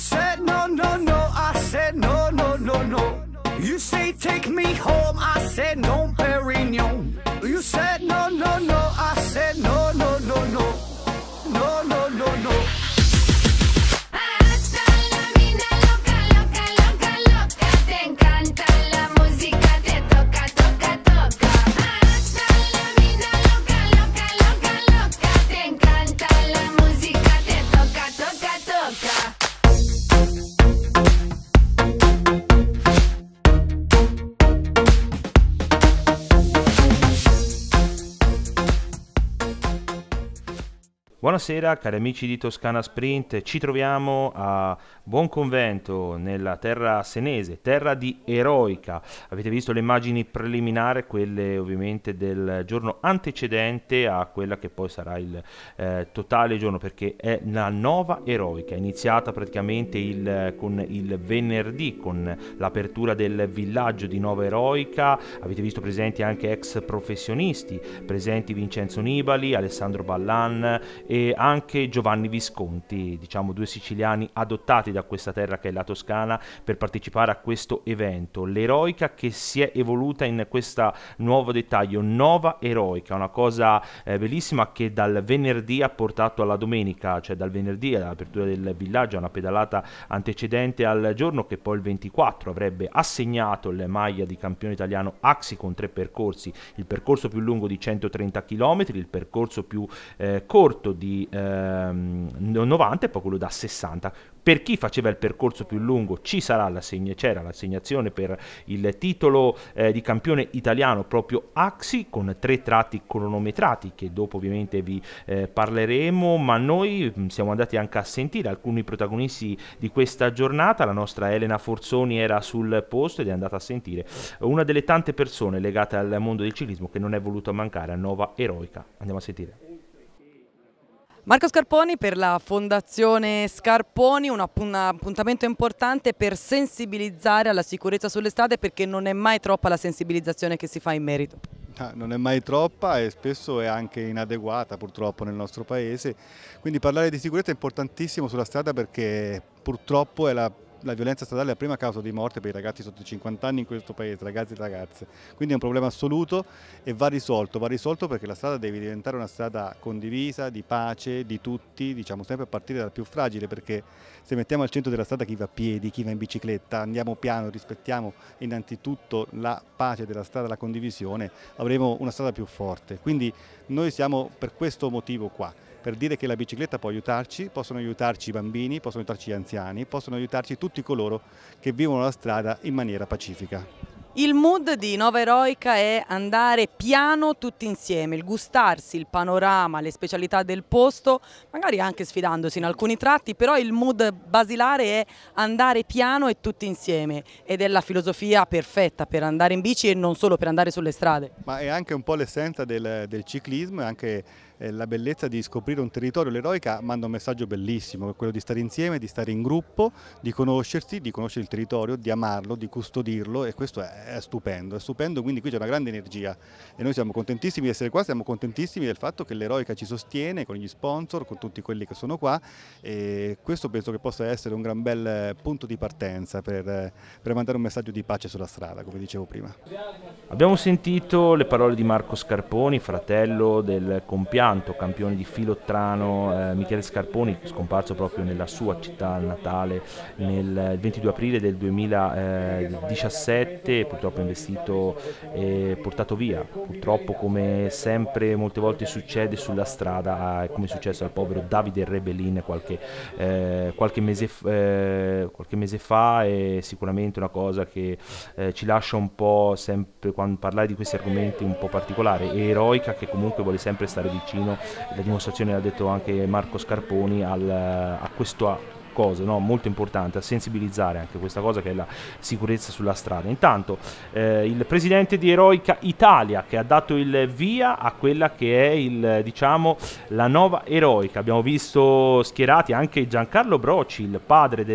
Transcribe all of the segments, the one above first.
said no, no, no, I said no, no, no, no. You say take me home, I said no, Perignon. You said no, no, no, I said no, no, no, no. No, no, no, no. Buonasera cari amici di Toscana Sprint, ci troviamo a Buonconvento nella terra senese, terra di Eroica. Avete visto le immagini preliminari, quelle ovviamente del giorno antecedente a quella che poi sarà il totale giorno, perché è la Nova Eroica, iniziata praticamente con il venerdì con l'apertura del villaggio di Nova Eroica. Avete visto presenti anche ex professionisti, presenti Vincenzo Nibali, Alessandro Ballan e anche Giovanni Visconti, diciamo due siciliani adottati da questa terra che è la Toscana per partecipare a questo evento. L'Eroica che si è evoluta in questo nuovo dettaglio, Nova Eroica, una cosa bellissima che dal venerdì ha portato alla domenica, cioè dal venerdì all'apertura del villaggio, una pedalata antecedente al giorno che poi il 24 avrebbe assegnato le maglia di campione italiano Axi con 3 percorsi, il percorso più lungo di 130 km, il percorso più corto di 90 e poi quello da 60. Per chi faceva il percorso più lungo c'era l'assegnazione per il titolo di campione italiano proprio Axi con 3 tratti cronometrati che dopo ovviamente vi parleremo, ma noi siamo andati anche a sentire alcuni protagonisti di questa giornata. La nostra Elena Forzoni era sul posto ed è andata a sentire una delle tante persone legate al mondo del ciclismo che non è voluto mancare a Nova Eroica. Andiamo a sentire. Marco Scarponi per la Fondazione Scarponi, un appuntamento importante per sensibilizzare alla sicurezza sulle strade, perché non è mai troppa la sensibilizzazione che si fa in merito. Non è mai troppa e spesso è anche inadeguata purtroppo nel nostro paese, quindi parlare di sicurezza è importantissimo sulla strada perché purtroppo è la violenza stradale è la prima causa di morte per i ragazzi sotto i 50 anni in questo paese, ragazzi e ragazze, quindi è un problema assoluto e va risolto perché la strada deve diventare una strada condivisa, di pace, di tutti, diciamo sempre a partire dal più fragile, perché se mettiamo al centro della strada chi va a piedi, chi va in bicicletta, andiamo piano, rispettiamo innanzitutto la pace della strada, la condivisione, avremo una strada più forte, quindi noi siamo per questo motivo qua. Per dire che la bicicletta può aiutarci, possono aiutarci i bambini, possono aiutarci gli anziani, possono aiutarci tutti coloro che vivono la strada in maniera pacifica. Il mood di Nova Eroica è andare piano tutti insieme, il gustarsi il panorama, le specialità del posto, magari anche sfidandosi in alcuni tratti, però il mood basilare è andare piano e tutti insieme ed è la filosofia perfetta per andare in bici e non solo per andare sulle strade. Ma è anche un po' l'essenza del ciclismo, è anche la bellezza di scoprire un territorio. L'Eroica manda un messaggio bellissimo, quello di stare insieme, di stare in gruppo, di conoscersi, di conoscere il territorio, di amarlo, di custodirlo e questo è stupendo, quindi qui c'è una grande energia e noi siamo contentissimi di essere qua, siamo contentissimi del fatto che l'Eroica ci sostiene con gli sponsor, con tutti quelli che sono qua e questo penso che possa essere un gran bel punto di partenza per mandare un messaggio di pace sulla strada, come dicevo prima. Abbiamo sentito le parole di Marco Scarponi, fratello del compianto campione di filottrano Michele Scarponi, scomparso proprio nella sua città natale nel 22 aprile del 2017, purtroppo investito e portato via. Purtroppo, come sempre molte volte succede sulla strada, come è successo al povero Davide Rebellin qualche mese fa, è sicuramente una cosa che ci lascia un po' sempre, quando parlare di questi argomenti, un po' particolare, e Eroica che comunque vuole sempre stare vicino. La dimostrazione l'ha detto anche Marco Scarponi a questo cosa, no? Molto importante, a sensibilizzare anche questa cosa che è la sicurezza sulla strada. Intanto il presidente di Eroica Italia che ha dato il via a quella che è la Nova Eroica. Abbiamo visto schierati anche Giancarlo Broci, il padre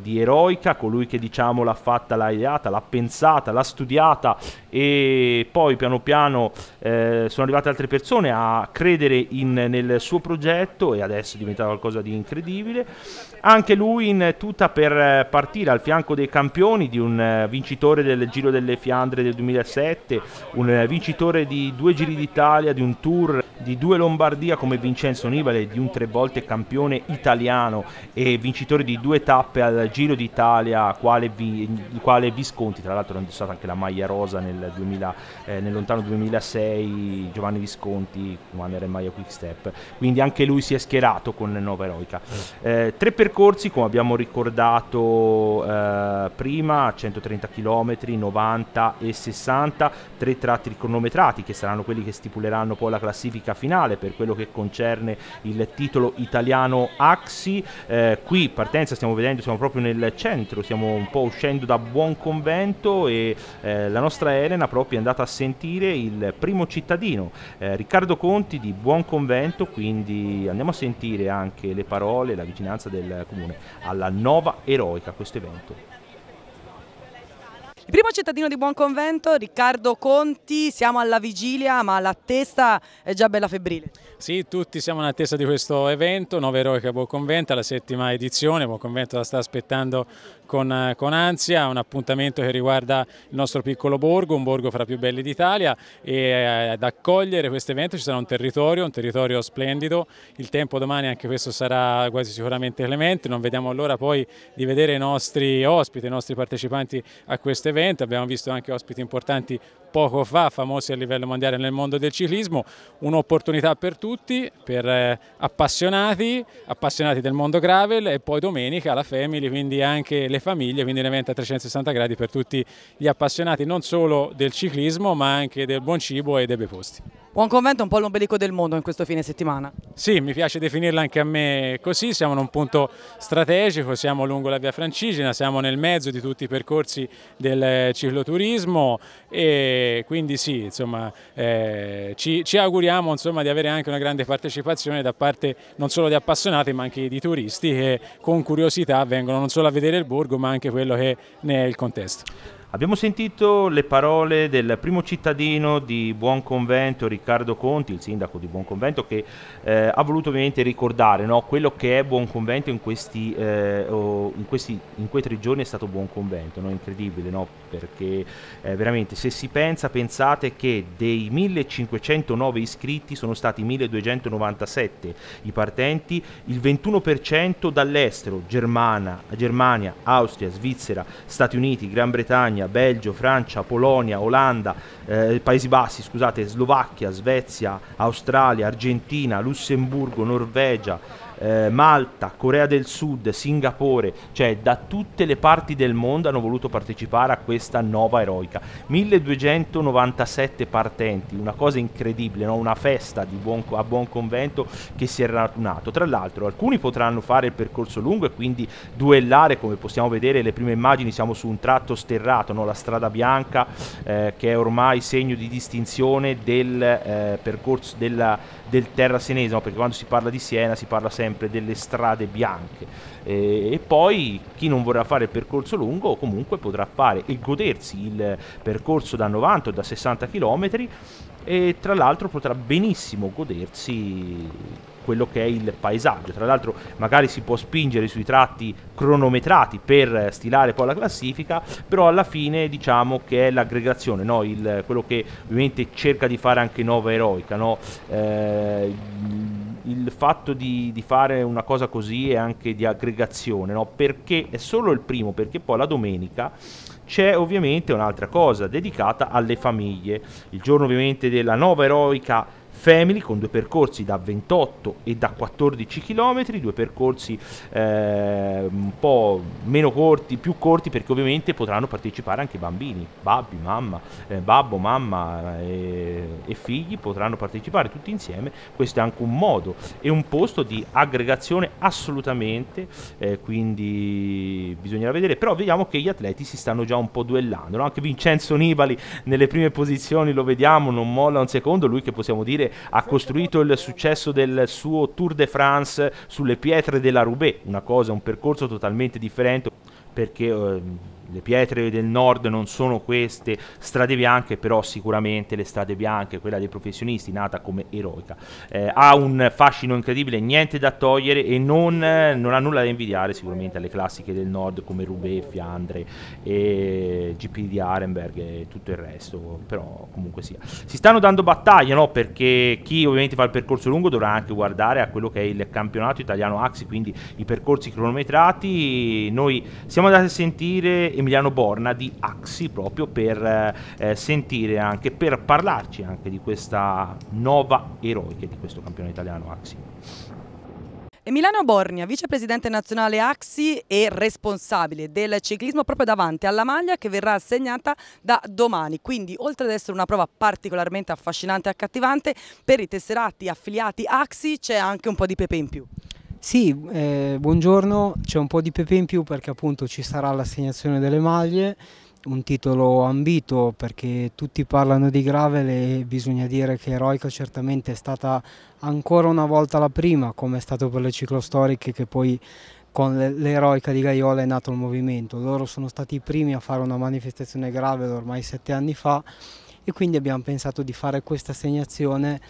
di Eroica, colui che l'ha fatta, l'ha ideata, l'ha pensata, l'ha studiata e poi piano piano sono arrivate altre persone a credere nel suo progetto e adesso è diventato qualcosa di incredibile. Anche lui in tuta per partire al fianco dei campioni, di un vincitore del Giro delle Fiandre del 2007, un vincitore di 2 Giri d'Italia, di un Tour, di 2 Lombardia come Vincenzo Nibali, di un 3 volte campione italiano e vincitore di 2 tappe al Giro d'Italia, quale Visconti, tra l'altro ha indossato anche la maglia rosa nel lontano 2006, Giovanni Visconti quando era in maglia Quick Step, quindi anche lui si è schierato con Nova Eroica. 3 percorsi come abbiamo ricordato prima, 130 km, 90 e 60, 3 tratti cronometrati che saranno quelli che stipuleranno poi la classifica finale per quello che concerne il titolo italiano Axi. Qui partenza, stiamo vedendo, siamo proprio nel centro, stiamo un po' uscendo da Buonconvento e la nostra Elena proprio è andata a sentire il primo cittadino, Riccardo Conti di Buonconvento, quindi andiamo a sentire anche le parole, la vicinanza del comune alla Nova Eroica, questo evento. Il primo cittadino di Buonconvento, Riccardo Conti, siamo alla vigilia ma l'attesa è già bella febbrile. Sì, tutti siamo in attesa di questo evento, Nova Eroica Buonconvento, la 7ª edizione. Buonconvento la sta aspettando con ansia, un appuntamento che riguarda il nostro piccolo borgo, un borgo fra i più belli d'Italia, e ad accogliere questo evento ci sarà un territorio splendido. Il tempo domani anche questo sarà quasi sicuramente clemente, non vediamo l'ora poi di vedere i nostri ospiti, i nostri partecipanti a questo evento. Abbiamo visto anche ospiti importanti poco fa, famosi a livello mondiale nel mondo del ciclismo, un'opportunità per tutti, per appassionati del mondo gravel, e poi domenica la family, quindi anche le famiglie, quindi un evento a 360 gradi per tutti gli appassionati non solo del ciclismo ma anche del buon cibo e dei bei posti. Buonconvento è un po' l'ombelico del mondo in questo fine settimana. Sì, mi piace definirla anche a me così, siamo in un punto strategico, siamo lungo la via Francigena, siamo nel mezzo di tutti i percorsi del cicloturismo e quindi sì, insomma, ci auguriamo insomma, di avere anche una grande partecipazione da parte non solo di appassionati ma anche di turisti che con curiosità vengono non solo a vedere il borgo ma anche quello che ne è il contesto. Abbiamo sentito le parole del primo cittadino di Buonconvento, Riccardo Conti, il sindaco di Buonconvento, che ha voluto ovviamente ricordare, no, quello che è Buonconvento in quei 3 giorni è stato Buonconvento, no? Incredibile, no? Perché veramente se si pensate che dei 1509 iscritti sono stati 1297 i partenti, il 21% dall'estero, Germania, Austria, Svizzera, Stati Uniti, Gran Bretagna, Belgio, Francia, Polonia, Olanda, Paesi Bassi, scusate, Slovacchia, Svezia, Australia, Argentina, Lussemburgo, Norvegia, Malta, Corea del Sud, Singapore, cioè da tutte le parti del mondo hanno voluto partecipare a questa Nova Eroica. 1297 partenti, una cosa incredibile, no? Una festa a Buonconvento che si è radunato. Tra l'altro alcuni potranno fare il percorso lungo e quindi duellare, come possiamo vedere le prime immagini, siamo su un tratto sterrato, no? La strada bianca che è ormai segno di distinzione del percorso del Terra Senese, no? Perché quando si parla di Siena si parla sempre delle strade bianche e poi chi non vorrà fare il percorso lungo comunque potrà fare e godersi il percorso da 90 o da 60 km e tra l'altro potrà benissimo godersi quello che è il paesaggio. Tra l'altro magari si può spingere sui tratti cronometrati per stilare poi la classifica, però alla fine diciamo che è l'aggregazione, no? Quello che ovviamente cerca di fare anche Nova Eroica, no? Il fatto di fare una cosa così è anche di aggregazione, no? Perché è solo il primo, perché poi la domenica c'è ovviamente un'altra cosa dedicata alle famiglie, il giorno ovviamente della Nova Eroica Family con 2 percorsi da 28 e da 14 km, 2 percorsi un po' meno corti, più corti perché ovviamente potranno partecipare anche bambini, babbo, mamma e figli potranno partecipare tutti insieme. Questo è anche un modo e un posto di aggregazione assolutamente, quindi bisognerà vedere, però vediamo che gli atleti si stanno già un po' duellando, no? Anche Vincenzo Nibali nelle prime posizioni lo vediamo, non molla un secondo, lui che possiamo dire ha costruito il successo del suo Tour de France sulle pietre della Roubaix, un percorso totalmente differente perché le pietre del nord non sono queste strade bianche, però sicuramente le strade bianche, quella dei professionisti, nata come eroica, ha un fascino incredibile, niente da togliere, e non ha nulla da invidiare sicuramente alle classiche del nord come Roubaix, Fiandre e GP di Arenberg e tutto il resto. Però comunque sia, si stanno dando battaglia, no? Perché chi ovviamente fa il percorso lungo dovrà anche guardare a quello che è il campionato italiano AXI, quindi i percorsi cronometrati. Noi siamo andati a sentire Emiliano Borna di AXI proprio per sentire anche, per parlarci anche di questa nova eroica di questo campionato italiano AXI. Emiliano Borgna, vicepresidente nazionale AXI e responsabile del ciclismo proprio davanti alla maglia che verrà assegnata da domani. Quindi, oltre ad essere una prova particolarmente affascinante e accattivante, per i tesserati affiliati AXI c'è anche un po' di pepe in più. Sì, buongiorno, c'è un po' di pepe in più perché appunto ci sarà l'assegnazione delle maglie, un titolo ambito perché tutti parlano di gravel e bisogna dire che Eroica certamente è stata ancora una volta la prima, come è stato per le ciclostoriche, che poi con l'Eroica di Gaiola è nato il movimento. Loro sono stati i primi a fare una manifestazione gravel ormai 7 anni fa e quindi abbiamo pensato di fare questa assegnazione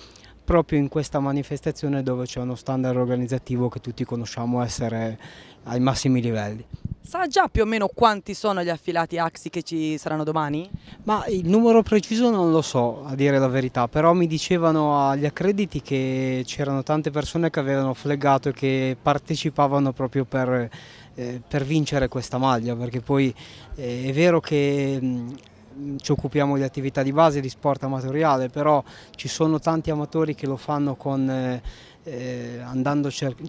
proprio in questa manifestazione dove c'è uno standard organizzativo che tutti conosciamo essere ai massimi livelli. Sa già più o meno quanti sono gli affiliati AXI che ci saranno domani? Ma il numero preciso non lo so, a dire la verità, però mi dicevano agli accrediti che c'erano tante persone che avevano flaggato e che partecipavano proprio per vincere questa maglia, perché poi è vero che ci occupiamo di attività di base, di sport amatoriale, però ci sono tanti amatori che lo fanno con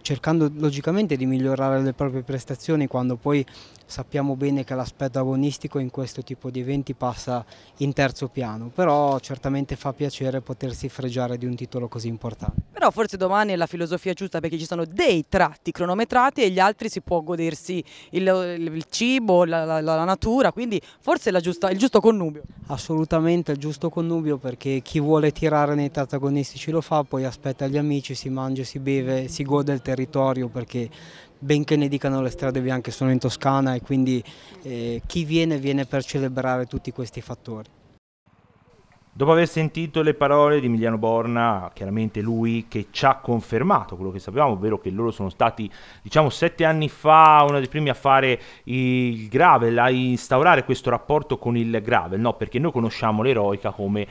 cercando logicamente di migliorare le proprie prestazioni, quando poi sappiamo bene che l'aspetto agonistico in questo tipo di eventi passa in terzo piano, però certamente fa piacere potersi fregiare di un titolo così importante. Però forse domani è la filosofia giusta, perché ci sono dei tratti cronometrati e gli altri si può godersi il cibo, la natura, quindi forse è il giusto connubio. Assolutamente il giusto connubio, perché chi vuole tirare nei tratti agonistici lo fa, poi aspetta gli amici, si mangia, si beve, si gode il territorio, perché benché ne dicano le strade bianche sono in Toscana e quindi chi viene per celebrare tutti questi fattori. Dopo aver sentito le parole di Emiliano Borna, chiaramente lui che ci ha confermato quello che sapevamo, ovvero che loro sono stati, diciamo, 7 anni fa uno dei primi a fare il gravel, a instaurare questo rapporto con il gravel, no? Perché noi conosciamo l'Eroica come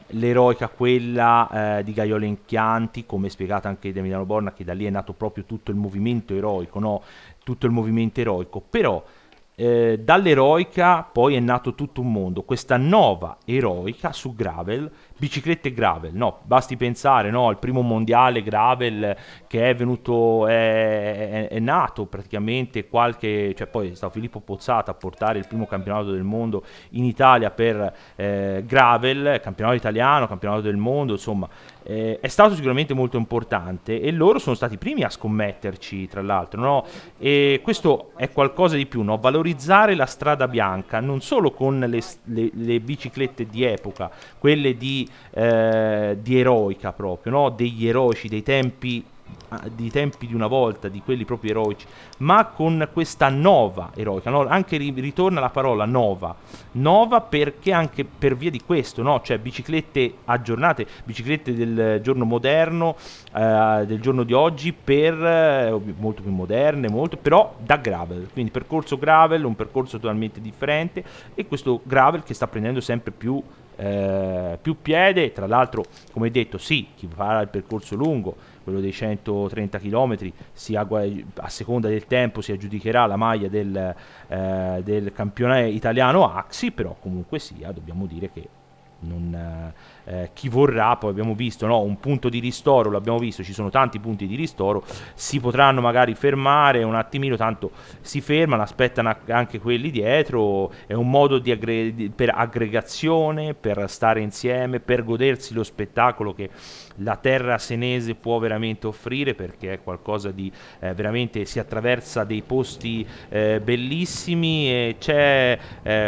l'Eroica quella di Gaiola in Chianti, come spiegato anche da Emiliano Borna, che da lì è nato proprio tutto il movimento eroico, no? Tutto il movimento eroico, però dall'eroica poi è nato tutto un mondo, questa nuova eroica su gravel, biciclette gravel, no? Basti pensare, no, al primo mondiale gravel che è venuto, è nato praticamente cioè poi è stato Filippo Pozzato a portare il primo campionato del mondo in Italia per gravel, campionato italiano, campionato del mondo, insomma è stato sicuramente molto importante e loro sono stati i primi a scommetterci, tra l'altro, no? E questo è qualcosa di più, no? Valorizzare la strada bianca non solo con le biciclette di epoca, quelle di eroica proprio, no? Degli eroici, dei tempi di una volta, di quelli proprio eroici, ma con questa nuova eroica, no? Anche ritorna la parola nova perché anche per via di questo, no? Cioè biciclette aggiornate, biciclette del giorno moderno, del giorno di oggi, molto più moderne, però da gravel, quindi percorso gravel, un percorso totalmente differente, e questo gravel che sta prendendo sempre più piede. Tra l'altro, come detto, sì, chi farà il percorso lungo, quello dei 130 km, a seconda del tempo si aggiudicherà la maglia del campionato italiano AXI, però comunque sia, dobbiamo dire che chi vorrà, poi abbiamo visto, no, un punto di ristoro, l'abbiamo visto, ci sono tanti punti di ristoro, si potranno magari fermare un attimino, tanto si fermano, aspettano anche quelli dietro, è un modo per aggregazione, per stare insieme, per godersi lo spettacolo che la terra senese può veramente offrire, perché è qualcosa di veramente, si attraversa dei posti bellissimi, e c'è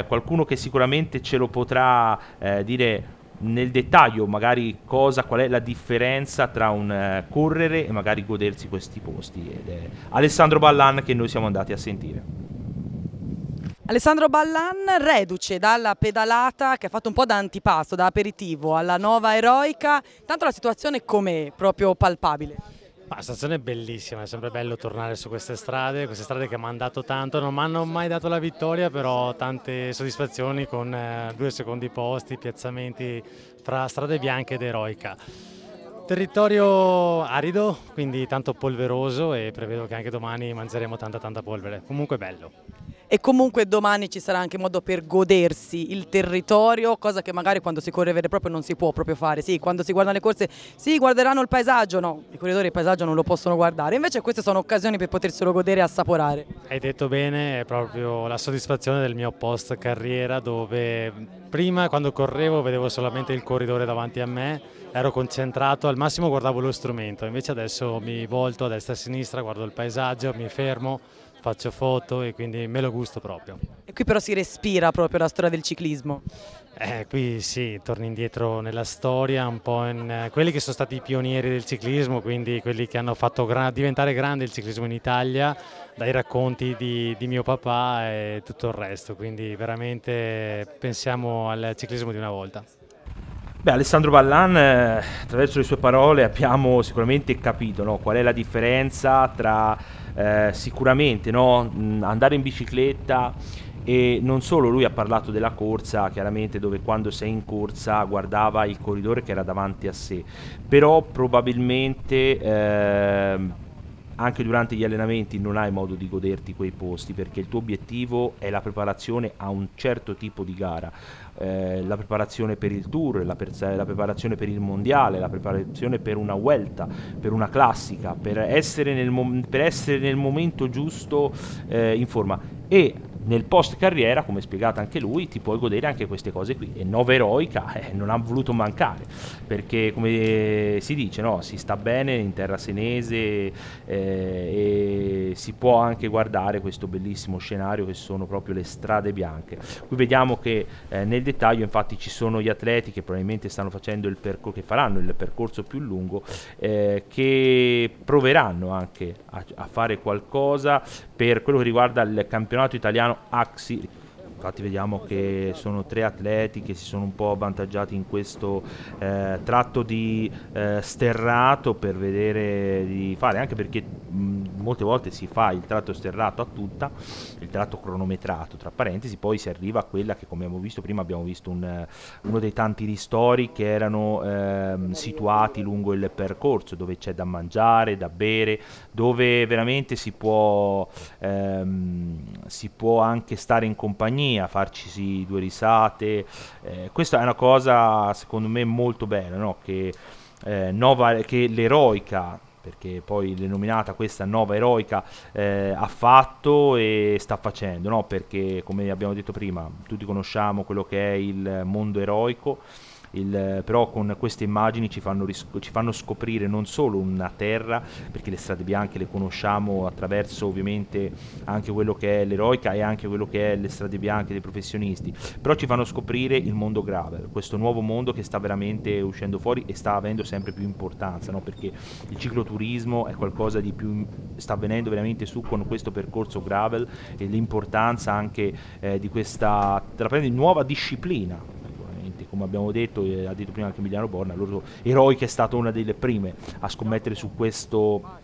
qualcuno che sicuramente ce lo potrà dire nel dettaglio, magari qual è la differenza tra un correre e magari godersi questi posti, ed è Alessandro Ballan che noi siamo andati a sentire. Alessandro Ballan, reduce dalla pedalata che ha fatto un po' da antipasto, da aperitivo alla Nova Eroica, tanto la situazione com'è, proprio palpabile? La situazione è bellissima, è sempre bello tornare su queste strade che mi hanno dato tanto, non mi hanno mai dato la vittoria, però tante soddisfazioni con 2 secondi posti, piazzamenti fra strade bianche ed Eroica. Territorio arido, quindi tanto polveroso e prevedo che anche domani mangeremo tanta polvere, comunque bello. E comunque domani ci sarà anche modo per godersi il territorio, cosa che magari quando si corre vero e proprio non si può proprio fare. Sì, quando si guardano le corse, sì, guarderanno il paesaggio, no, i corridori il paesaggio non lo possono guardare, invece queste sono occasioni per poterselo godere e assaporare. Hai detto bene, è proprio la soddisfazione del mio post carriera, dove prima quando correvo vedevo solamente il corridore davanti a me, ero concentrato, al massimo guardavo lo strumento, invece adesso mi volto a destra e a sinistra, guardo il paesaggio, mi fermo, faccio foto e quindi me lo gusto proprio. E qui però si respira proprio la storia del ciclismo. Qui sì, torni indietro nella storia, un po' in quelli che sono stati i pionieri del ciclismo, quindi quelli che hanno fatto diventare grande il ciclismo in Italia, dai racconti di mio papà e tutto il resto, quindi veramente pensiamo al ciclismo di una volta. Beh, Alessandro Ballan, attraverso le sue parole abbiamo sicuramente capito, no, qual è la differenza tra sicuramente, no, andare in bicicletta e non solo. Lui ha parlato della corsa, chiaramente, dove quando sei in corsa guardava il corridore che era davanti a sé, però probabilmente anche durante gli allenamenti non hai modo di goderti quei posti, perché il tuo obiettivo è la preparazione a un certo tipo di gara, la preparazione per il Tour, la preparazione per il Mondiale, la preparazione per una Vuelta, per una classica, per essere nel momento giusto in forma. E nel post carriera, come spiegato anche lui, ti puoi godere anche queste cose qui, e Nova Eroica non ha voluto mancare, perché come si dice, no, si sta bene in terra senese, e si può anche guardare questo bellissimo scenario che sono proprio le strade bianche. Qui vediamo che nel dettaglio infatti ci sono gli atleti che probabilmente stanno facendo che faranno il percorso più lungo, che proveranno anche a fare qualcosa per quello che riguarda il campionato italiano AXI. Infatti vediamo che sono 3 atleti che si sono un po' avvantaggiati in questo tratto di sterrato, per vedere di fare, anche perché molte volte si fa il tratto sterrato a tutta, il tratto cronometrato tra parentesi, poi si arriva a quella che, come abbiamo visto prima, abbiamo visto uno dei tanti ristori che erano situati lungo il percorso, dove c'è da mangiare, da bere, dove veramente si può anche stare in compagnia, farci 2 risate. Questa è una cosa secondo me molto bella, no? Che l'Eroica, perché poi l'è nominata questa Nova Eroica, ha fatto e sta facendo, no? Perché come abbiamo detto prima, tutti conosciamo quello che è il mondo eroico, però con queste immagini ci fanno scoprire non solo una terra, perché le strade bianche le conosciamo attraverso ovviamente anche quello che è l'Eroica e anche quello che è le strade bianche dei professionisti, però ci fanno scoprire il mondo gravel, questo nuovo mondo che sta veramente uscendo fuori e sta avendo sempre più importanza, no? Perché il cicloturismo è qualcosa di più, sta venendo veramente su con questo percorso gravel, e l'importanza anche di questa nuova disciplina. Come abbiamo detto, ha detto prima anche Emiliano Borna, Eroica è stata una delle prime a scommettere su questa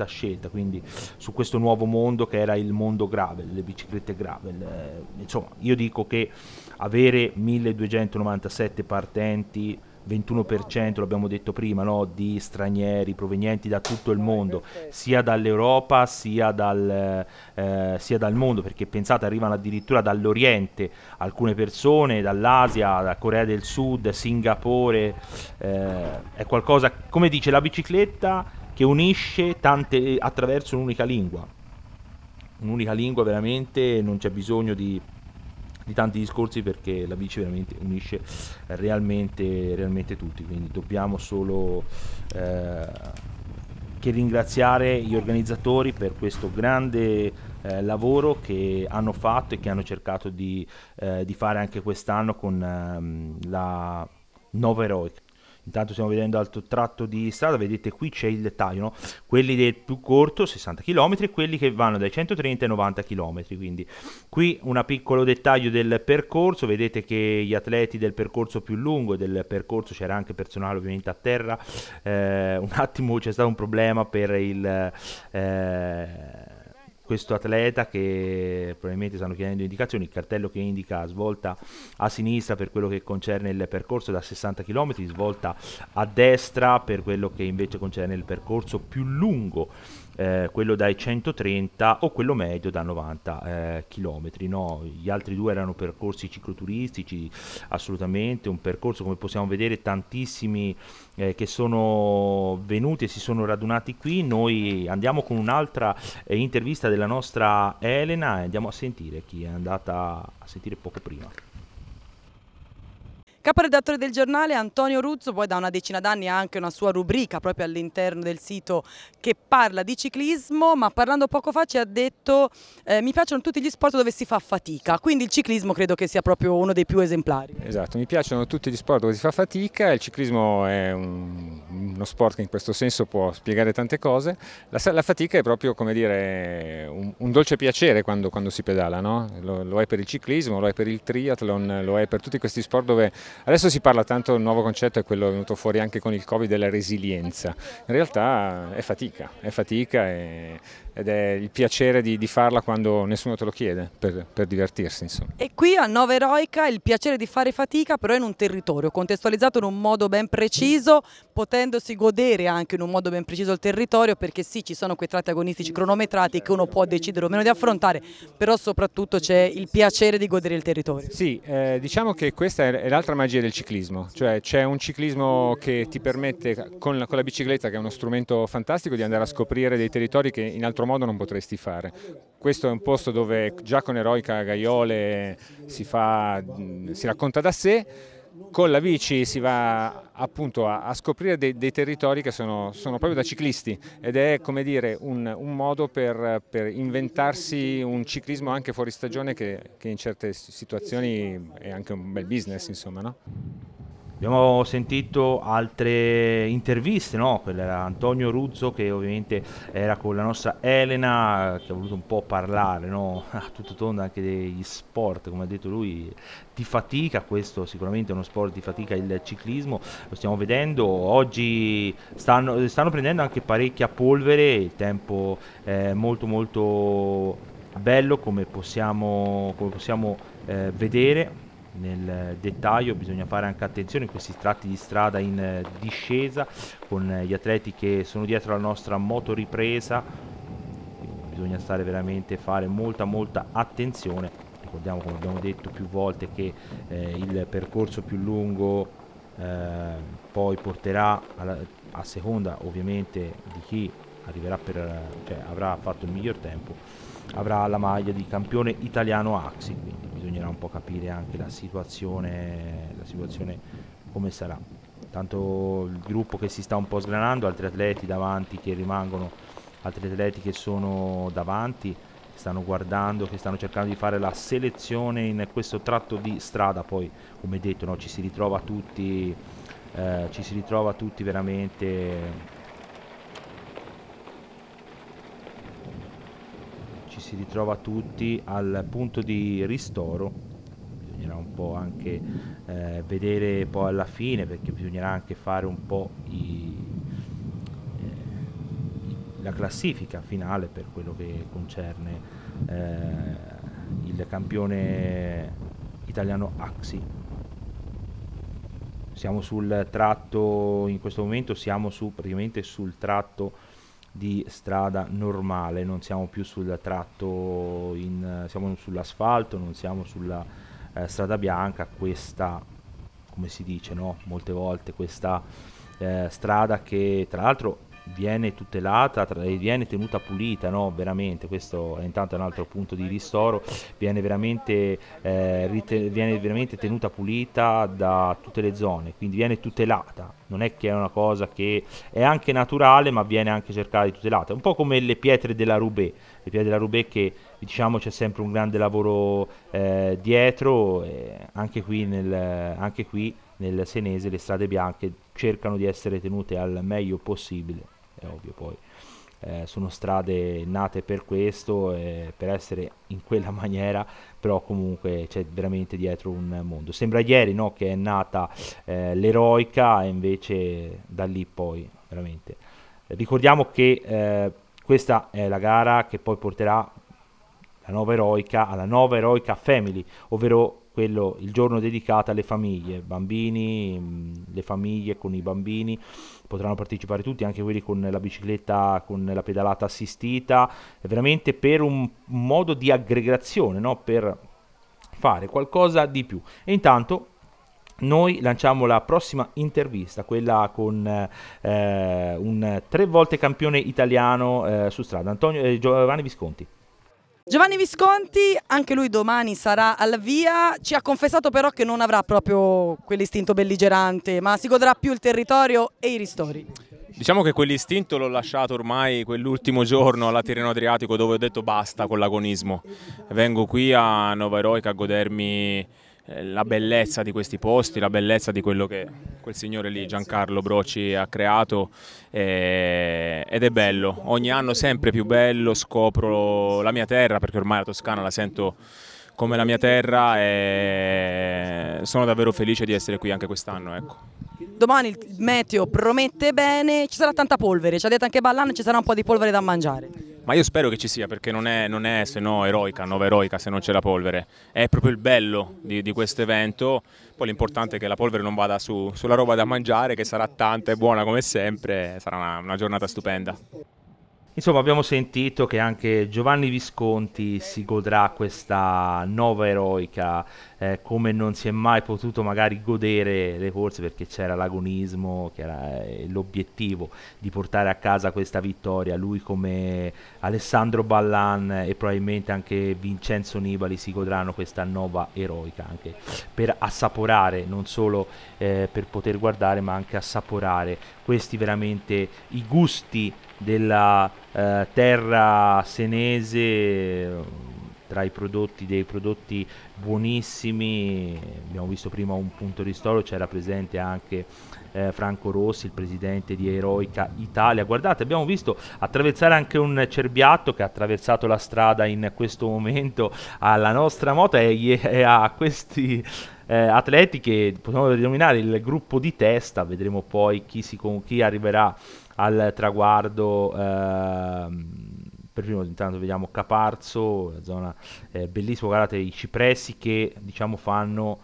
scelta, quindi su questo nuovo mondo che era il mondo gravel, le biciclette gravel. Insomma, io dico che avere 1297 partenti, 21% l'abbiamo detto prima, no, di stranieri provenienti da tutto il mondo, sia dall'Europa sia dal mondo, perché pensate, arrivano addirittura dall'Oriente alcune persone, dall'Asia, da Corea del Sud, Singapore. È qualcosa, come dice, la bicicletta che unisce tante attraverso un'unica lingua veramente, non c'è bisogno di tanti discorsi, perché la bici veramente unisce realmente tutti, quindi dobbiamo solo che ringraziare gli organizzatori per questo grande lavoro che hanno fatto e che hanno cercato di fare anche quest'anno con la Nova Eroica. Intanto stiamo vedendo altro tratto di strada, vedete qui c'è il dettaglio, no? Quelli del più corto 60 km e quelli che vanno dai 130 ai 90 km, quindi qui un piccolo dettaglio del percorso, vedete che gli atleti del percorso più lungo e del percorso, c'era anche personale ovviamente a terra, un attimo c'è stato un problema per questo atleta che probabilmente stanno chiedendo indicazioni, il cartello che indica svolta a sinistra per quello che concerne il percorso da 60 km, svolta a destra per quello che invece concerne il percorso più lungo, quello dai 130 o quello medio da 90 km. No? Gli altri due erano percorsi cicloturistici, assolutamente, un percorso come possiamo vedere tantissimi che sono venuti e si sono radunati qui. Noi andiamo con un'altra intervista della nostra Elena e andiamo a sentire chi è andata a sentire poco prima. Caporedattore del giornale Antonio Ruzzo, poi da una decina d'anni ha anche una sua rubrica proprio all'interno del sito che parla di ciclismo, ma parlando poco fa ci ha detto mi piacciono tutti gli sport dove si fa fatica, quindi il ciclismo credo che sia proprio uno dei più esemplari. Esatto, mi piacciono tutti gli sport dove si fa fatica, il ciclismo è uno sport che in questo senso può spiegare tante cose, la fatica è proprio, come dire, un dolce piacere quando si pedala, no? Lo è per il ciclismo, lo è per il triathlon, lo è per tutti questi sport dove adesso si parla tanto, il nuovo concetto è quello venuto fuori anche con il Covid, della resilienza. In realtà è fatica ed è il piacere di farla quando nessuno te lo chiede, per divertirsi, insomma. E qui a Nova Eroica il piacere di fare fatica però in un territorio contestualizzato in un modo ben preciso, potendosi godere anche in un modo ben preciso il territorio, perché sì, ci sono quei tratti agonistici cronometrati che uno può decidere o meno di affrontare, però soprattutto c'è il piacere di godere il territorio. Sì, diciamo che questa è l'altra magia del ciclismo, cioè c'è un ciclismo che ti permette con la bicicletta, che è uno strumento fantastico, di andare a scoprire dei territori che in altro modo non potresti fare. Questo è un posto dove già con Eroica Gaiole si racconta da sé, con la bici si va appunto a scoprire dei territori che sono proprio da ciclisti, ed è, come dire, un modo per inventarsi un ciclismo anche fuori stagione che in certe situazioni è anche un bel business, insomma, no? Abbiamo sentito altre interviste, no? Quello era Antonio Ruzzo, che ovviamente era con la nostra Elena, che ha voluto un po' parlare, no? A tutto tondo anche degli sport, come ha detto lui, di fatica. Questo sicuramente è uno sport di fatica, il ciclismo, lo stiamo vedendo. Oggi stanno prendendo anche parecchia polvere, il tempo è molto molto bello, come possiamo vedere. Nel dettaglio bisogna fare anche attenzione in questi tratti di strada in discesa, con gli atleti che sono dietro la nostra motoripresa, bisogna fare molta attenzione. Ricordiamo, come abbiamo detto più volte, che il percorso più lungo poi porterà a seconda ovviamente di chi arriverà avrà fatto il miglior tempo, avrà la maglia di campione italiano AXI, quindi bisognerà un po' capire anche la situazione come sarà. Tanto il gruppo che si sta un po' sgranando, altri atleti davanti che rimangono, altri atleti che sono davanti, che stanno guardando, che stanno cercando di fare la selezione in questo tratto di strada. Poi, come detto, no, ci si ritrova tutti veramente. Si ritrova tutti al punto di ristoro. Bisognerà un po' anche vedere poi alla fine, perché bisognerà anche fare un po' la classifica finale per quello che concerne il campione italiano AXI. Siamo sul tratto, in questo momento siamo praticamente sul tratto di strada normale, non siamo più sul tratto, siamo sull'asfalto, non siamo sulla strada bianca, questa, come si dice, no? Molte volte questa strada che tra l'altro viene tutelata e viene tenuta pulita, no? Veramente, questo è intanto un altro punto di ristoro, viene veramente tenuta pulita da tutte le zone, quindi viene tutelata, non è che è una cosa che è anche naturale, ma viene anche cercata di tutelata, un po' come le pietre della Roubaix che diciamo c'è sempre un grande lavoro dietro, anche qui nel Senese le strade bianche cercano di essere tenute al meglio possibile, è ovvio poi. Sono strade nate per questo, per essere in quella maniera, però comunque c'è veramente dietro un mondo. Sembra ieri, no, che è nata l'eroica, e invece da lì poi veramente. Ricordiamo che questa è la gara che poi porterà la nuova eroica alla nuova eroica family, ovvero il giorno dedicato alle famiglie, bambini, le famiglie con i bambini potranno partecipare tutti, anche quelli con la bicicletta, con la pedalata assistita, veramente per un modo di aggregazione, no? Per fare qualcosa di più. E intanto noi lanciamo la prossima intervista, quella con un 3 volte campione italiano su strada, Giovanni Visconti. Giovanni Visconti, anche lui domani sarà al via, ci ha confessato però che non avrà proprio quell'istinto belligerante, ma si godrà più il territorio e i ristori. Diciamo che quell'istinto l'ho lasciato ormai quell'ultimo giorno alla Tirreno Adriatico, dove ho detto basta con l'agonismo. Vengo qui a Nova Eroica a godermi la bellezza di questi posti, la bellezza di quello che quel signore lì, Giancarlo Broci, ha creato, ed è bello. Ogni anno sempre più bello, scopro la mia terra, perché ormai la Toscana la sento come la mia terra, e sono davvero felice di essere qui anche quest'anno, ecco. Domani il meteo promette bene, ci sarà tanta polvere, ci ha detto anche Ballan, ci sarà un po' di polvere da mangiare. Ma io spero che ci sia, perché non è se no eroica, Nova Eroica, se non c'è la polvere. È proprio il bello di questo evento. Poi l'importante è che la polvere non vada sulla roba da mangiare, che sarà tanta e buona come sempre, sarà una giornata stupenda. Insomma, abbiamo sentito che anche Giovanni Visconti si godrà questa Nova Eroica come non si è mai potuto magari godere le corse, perché c'era l'agonismo, che era l'obiettivo di portare a casa questa vittoria. Lui, come Alessandro Ballan e probabilmente anche Vincenzo Nibali, si godranno questa Nova Eroica anche per assaporare, non solo per poter guardare, ma anche assaporare questi veramente i gusti della terra senese, tra i prodotti, dei prodotti buonissimi. Abbiamo visto prima un punto ristoro, c'era presente anche Franco Rossi, il presidente di Eroica Italia. Guardate, abbiamo visto attraversare anche un cerbiatto che ha attraversato la strada in questo momento alla nostra moto e a questi atleti che possiamo denominare il gruppo di testa. Vedremo poi chi arriverà al traguardo. Per primo intanto vediamo Caparzo, la zona bellissima, guardate i cipressi che diciamo fanno,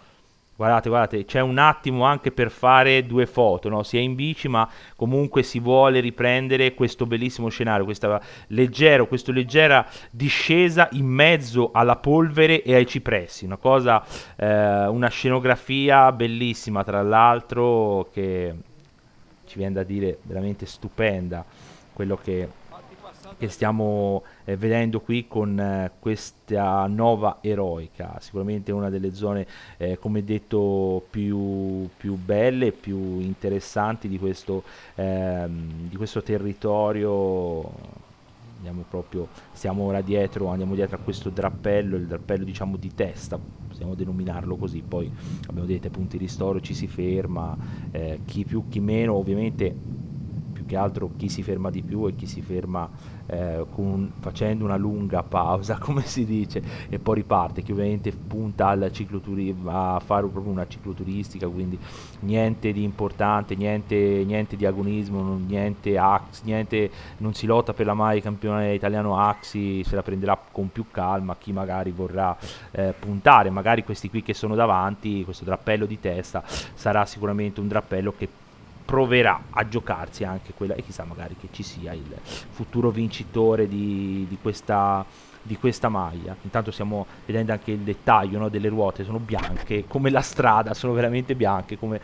guardate, c'è un attimo anche per fare due foto, no? Si è in bici ma comunque si vuole riprendere questo bellissimo scenario, questa leggera discesa in mezzo alla polvere e ai cipressi, una scenografia bellissima, tra l'altro, che ci viene da dire veramente stupenda, quello che stiamo vedendo qui con questa Nova Eroica. Sicuramente una delle zone come detto più belle e più interessanti di questo territorio. Andiamo ora dietro a questo drappello, il drappello diciamo di testa, possiamo denominarlo così. Poi abbiamo detto punti ristoro, ci si ferma, chi più chi meno, ovviamente più che altro chi si ferma di più e chi si ferma facendo una lunga pausa, come si dice, e poi riparte, che ovviamente punta a fare proprio una cicloturistica, quindi niente di importante, niente di agonismo, niente, non si lotta per la maglia campione italiano Axi, se la prenderà con più calma chi magari vorrà puntare, magari questi qui che sono davanti, questo drappello di testa sarà sicuramente un drappello che proverà a giocarsi anche quella, e chissà magari che ci sia il futuro vincitore di questa maglia. Intanto stiamo vedendo anche il dettaglio, no, delle ruote, sono bianche come la strada, sono veramente bianche come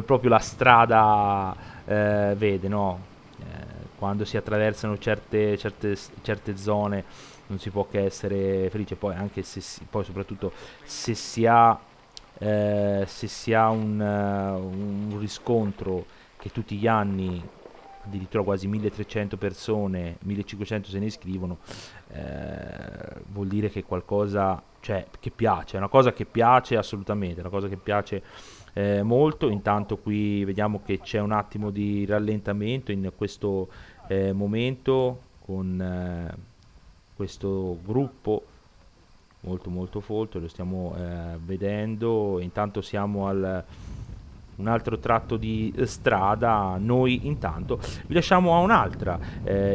proprio la strada vede, no? Quando si attraversano certe zone non si può che essere felice, poi anche poi soprattutto se si ha un riscontro che tutti gli anni addirittura quasi 1300 persone, 1500 se ne iscrivono, vuol dire che qualcosa, cioè, che piace, è una cosa che piace assolutamente, è una cosa che piace molto. Intanto qui vediamo che c'è un attimo di rallentamento in questo momento con questo gruppo molto molto folto, lo stiamo vedendo. Intanto siamo al un altro tratto di strada. Noi intanto vi lasciamo a un'altra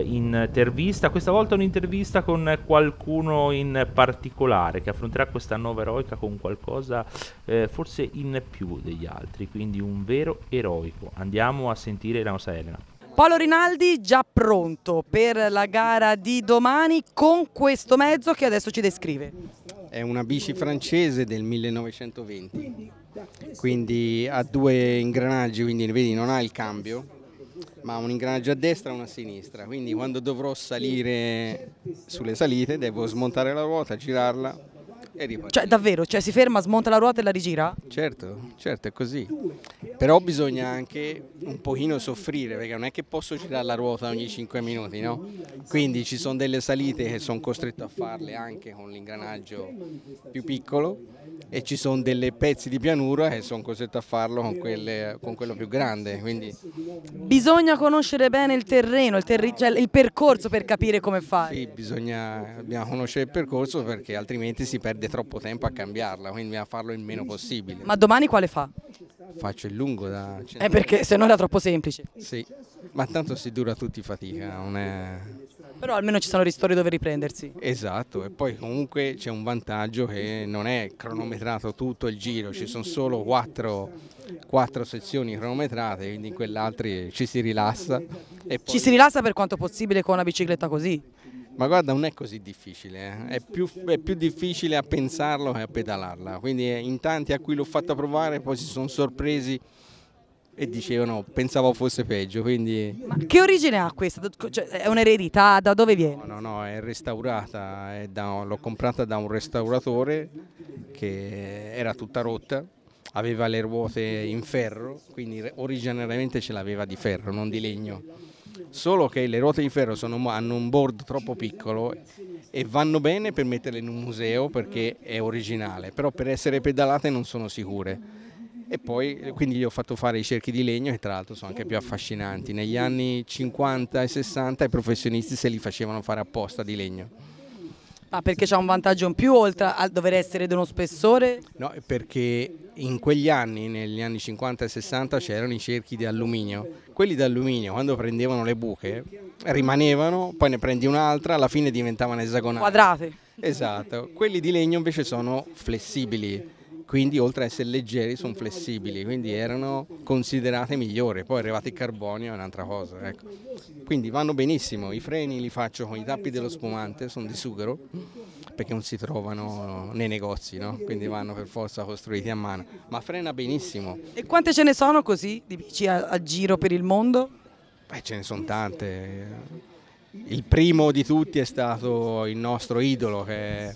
intervista, questa volta un'intervista con qualcuno in particolare che affronterà questa nuova eroica con qualcosa forse in più degli altri, quindi un vero eroico. Andiamo a sentire la nostra Elena. Paolo Rinaldi già pronto per la gara di domani con questo mezzo che adesso ci descrive. È una bici francese del 1920, quindi ha 2 ingranaggi, quindi vedi non ha il cambio, ma un ingranaggio a destra e uno a sinistra, quindi quando dovrò salire sulle salite devo smontare la ruota, girarla e ripartire. Cioè davvero, cioè si ferma, smonta la ruota e la rigira? Certo, certo, è così. Però bisogna anche un pochino soffrire, perché non è che posso girare la ruota ogni 5 minuti, no? Quindi ci sono delle salite che sono costretto a farle anche con l'ingranaggio più piccolo e ci sono delle pezzi di pianura che sono costretto a farlo con quello più grande. Quindi bisogna conoscere bene il terreno, cioè il percorso per capire come fare. sì, dobbiamo conoscere il percorso perché altrimenti si perde troppo tempo a cambiarla, quindi bisogna farlo il meno possibile. Ma domani quale fa? Faccio il lungo da... perché se no era troppo semplice. Sì, ma tanto si dura tutti fatica, non è... Però almeno ci sono ristori dove riprendersi. Esatto, e poi comunque c'è un vantaggio che non è cronometrato tutto il giro, ci sono solo 4 sezioni cronometrate, quindi in quell'altri ci si rilassa. E poi... Ci si rilassa per quanto possibile con una bicicletta così? Ma guarda, non è così difficile, è più difficile a pensarlo che a pedalarla, quindi in tanti a cui l'ho fatta provare poi si sono sorpresi e dicevano pensavo fosse peggio, quindi... Ma che origine ha questa? Cioè, è un'eredità? Da dove viene? No, è restaurata, l'ho comprata da un restauratore che era tutta rotta, aveva le ruote in ferro, quindi originariamente ce l'aveva di ferro, non di legno. Solo che le ruote di ferro hanno un board troppo piccolo e vanno bene per metterle in un museo perché è originale, però per essere pedalate non sono sicure. E poi quindi gli ho fatto fare i cerchi di legno che tra l'altro sono anche più affascinanti. Negli anni 50 e 60 i professionisti se li facevano fare apposta di legno. Ah, perché c'ha un vantaggio in più oltre a dover essere di uno spessore? No, perché in quegli anni, negli anni 50 e 60, c'erano i cerchi di alluminio. Quelli d'alluminio, quando prendevano le buche, rimanevano, poi ne prendi un'altra, alla fine diventavano esagonali. Quadrate. Esatto. Quelli di legno invece sono flessibili, quindi oltre a essere leggeri sono flessibili, quindi erano considerate migliori. Poi è arrivato il carbonio, è un'altra cosa, ecco. Quindi vanno benissimo, i freni li faccio con i tappi dello spumante, sono di sughero, perché non si trovano nei negozi, no? Quindi vanno per forza costruiti a mano, ma frena benissimo. E quante ce ne sono così di bici a giro per il mondo? Ce ne sono tante. Il primo di tutti è stato il nostro idolo, che è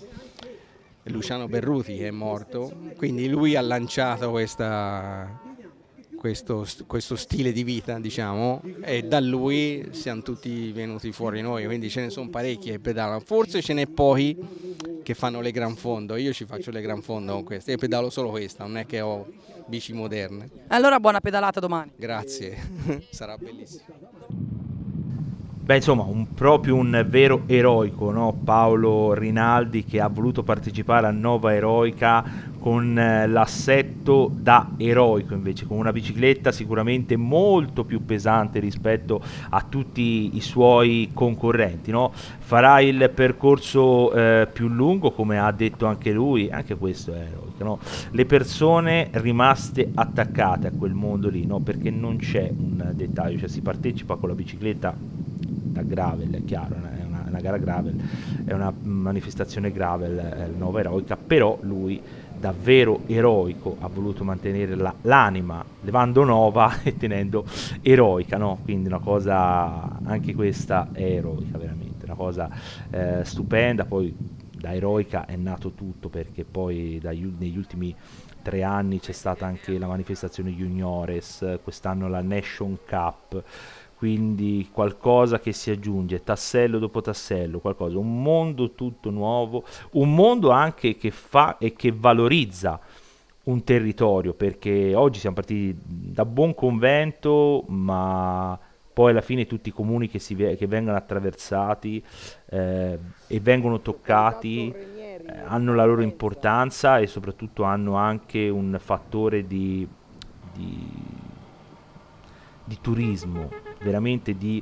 Luciano Berruti, che è morto, quindi lui ha lanciato questo stile di vita, diciamo, e da lui siamo tutti venuti fuori noi, quindi ce ne sono parecchi che pedalano, forse ce n'è pochi che fanno le gran fondo, io ci faccio le gran fondo con queste, io pedalo solo questa, non è che ho bici moderne. Allora buona pedalata domani. Grazie, sarà bellissimo. Beh, insomma, proprio un vero eroico, no? Paolo Rinaldi, che ha voluto partecipare a Nova Eroica con l'assetto da eroico, invece con una bicicletta sicuramente molto più pesante rispetto a tutti i suoi concorrenti, no? Farà il percorso più lungo, come ha detto anche lui, anche questo è eroico, no? Le persone rimaste attaccate a quel mondo lì, no? Perché non c'è un dettaglio, cioè si partecipa con la bicicletta da gravel, è chiaro, è una gara gravel, è una manifestazione gravel, Nova Eroica, però lui davvero eroico ha voluto mantenere l'anima levando Nova e tenendo eroica, no? Quindi una cosa, anche questa è eroica, veramente una cosa stupenda. Poi da eroica è nato tutto, perché poi negli ultimi 3 anni c'è stata anche la manifestazione juniores, quest'anno la Nation Cup, quindi qualcosa che si aggiunge tassello dopo tassello, qualcosa, un mondo tutto nuovo, un mondo anche che fa e che valorizza un territorio, perché oggi siamo partiti da Buonconvento, ma poi alla fine tutti i comuni che vengono attraversati e vengono toccati hanno la loro importanza e soprattutto hanno anche un fattore di turismo, veramente di